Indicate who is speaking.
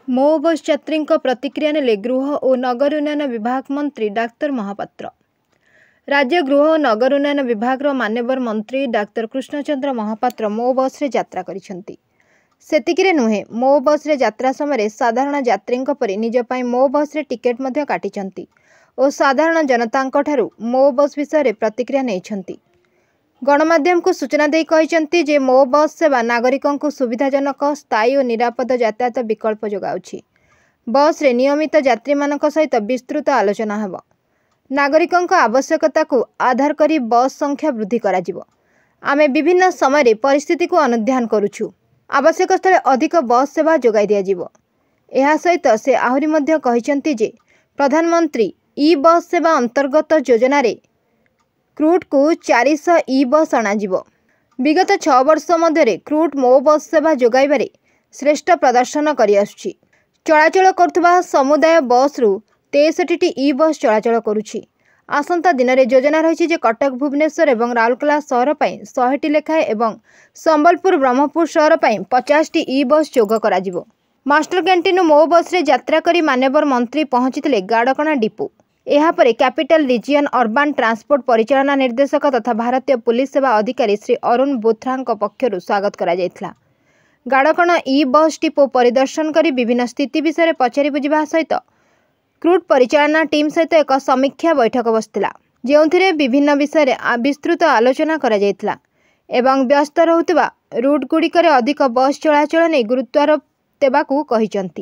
Speaker 1: ମୋ ବସ୍ ଯାତ୍ରୀଙ୍କ ପ୍ରତିକ୍रिୟା ନେଲେ ଗୃହ ଓ ନଗର ଉନ୍ନୟନ ବିଭାଗ ମନ୍ତ୍ରୀ ଡାକ୍ତର ମହାପାତ୍ର। ରାଜ୍ୟ ଗୃହ ଓ ନଗର ଉନ୍ନୟନ ବିଭାଗର ମାନ୍ୟବର ମନ୍ତ୍ରୀ ଡାକ୍ତର କୃଷ୍ଣଚନ୍ଦ୍ର ମହାପାତ୍ର ମୋ ବସ୍ରେ ଯାତ୍ରା କରିଛନ୍ତି। ସେତିକିରେ ନୁହେଁ, ମୋ ବସ୍ରେ ଯାତ୍ରା ସମୟରେ ସାଧାରଣ ଯାତ୍ରୀଙ୍କ ପରି ନିଜ ପାଇଁ ମୋ ବସ୍ରେ ଟିକେଟ୍ ମଧ୍ୟ କାଟିଛନ୍ତି ଓ ସାଧାରଣ ଜନତାଙ୍କଠାରୁ ମୋ ବସ୍ ବିଷୟରେ ପ୍ରତିକ୍ରିୟା ନେଇଛନ୍ତି। ଗଣମାଧ୍ୟମକୁ ସୂଚନା ଦେଇ କହିଛନ୍ତି ଯେ ମୋ ବସ୍ ସେବା ନାଗରିକଙ୍କୁ ସୁବିଧାଜନକ, ସ୍ଥାୟୀ ଓ ନିରାପଦ ଯାତାୟାତ ବିକଳ୍ପ ଯୋଗାଉଛି। ବସ୍ରେ ନିୟମିତ ଯାତ୍ରୀମାନଙ୍କ ସହିତ ବିସ୍ତୃତ ଆଲୋଚନା ହେବ। ନାଗରିକଙ୍କ ଆବଶ୍ୟକତାକୁ ଆଧାର କରି ବସ୍ ସଂଖ୍ୟା ବୃଦ୍ଧି କରାଯିବ। ଆମେ ବିଭିନ୍ନ ସମୟରେ ପରିସ୍ଥିତିକୁ ଅନୁଧ୍ୟାନ କରୁଛୁ। ଆବଶ୍ୟକ ସ୍ଥଳେ ଅଧିକ ବସ୍ ସେବା ଯୋଗାଇ ଦିଆଯିବ। ଏହା ସହିତ ସେ ଆହୁରି ମଧ୍ୟ କହିଛନ୍ତି ଯେ ପ୍ରଧାନମନ୍ତ୍ରୀ ଇ-ବସ୍ ସେବା ଅନ୍ତର୍ଗତ ଯୋଜନାରେ କ୍ରୁଟ୍କୁ 400 ଇ-ବସ୍ ଅଣାଯିବ। ବିଗତ 6 ବର୍ଷ ମଧ୍ୟରେ କ୍ରୁଟ୍ ମୋ ବସ୍ ସେବା ଯୋଗାଇବାରେ ଶ୍ରେଷ୍ଠ ପ୍ରଦର୍ଶନ କରିଆସୁଛି। ଚଳାଚଳ କରୁଥିବା ସମୁଦାୟ ବସ୍ରୁ 63ଟି ଇ-ବସ୍ ଚଳାଚଳ କରୁଛି। ଆସନ୍ତା ଦିନରେ ଯୋଜନା ରହିଛି ଯେ କଟକ, ଭୁବନେଶ୍ୱର ଏବଂ ରାଉରକେଲା ସହର ପାଇଁ 100ଟି ଲେଖାଏଁ ଏବଂ ସମ୍ବଲପୁର, ବ୍ରହ୍ମପୁର ସହର ପାଇଁ 50ଟି ଇ-ବସ୍ ଯୋଗ କରାଯିବ। ମାଷ୍ଟର କ୍ୟାଣ୍ଟିନ୍ରୁ ମୋ ବସ୍ରେ ଯାତ୍ରା କରି ମାନ୍ୟବର ମନ୍ତ୍ରୀ ପହଞ୍ଚିଥିଲେ ଗାଡ଼କଣା ଡିପୋ। ଏହାପରେ କ୍ୟାପିଟାଲ ରିଜିୟନ ଅର୍ବାନ ଟ୍ରାନ୍ସପୋର୍ଟ ପରିଚାଳନା ନିର୍ଦ୍ଦେଶକ ତଥା ଭାରତୀୟ ପୁଲିସ ସେବା ଅଧିକାରୀ ଶ୍ରୀ ଅରୁଣ ବୋଥ୍ରାଙ୍କ ପକ୍ଷରୁ ସ୍ୱାଗତ କରାଯାଇଥିଲା। ଗାଡ଼କଣା ଇ-ବସ୍ ଡିପୋ ପରିଦର୍ଶନ କରି ବିଭିନ୍ନ ସ୍ଥିତି ବିଷୟରେ ପଚାରି ବୁଝିବା ସହିତ କ୍ରୁଟ୍ ପରିଚାଳନା ଟିମ୍ ସହିତ ଏକ ସମୀକ୍ଷା ବୈଠକ ବସିଥିଲା, ଯେଉଁଥିରେ ବିଭିନ୍ନ ବିଷୟରେ ବିସ୍ତୃତ ଆଲୋଚନା କରାଯାଇଥିଲା ଏବଂ ବ୍ୟସ୍ତ ରହୁଥିବା ରୁଟ୍ଗୁଡ଼ିକରେ ଅଧିକ ବସ୍ ଚଳାଚଳ ନେଇ ଗୁରୁତ୍ୱାରୋପ ଦେବାକୁ କହିଛନ୍ତି।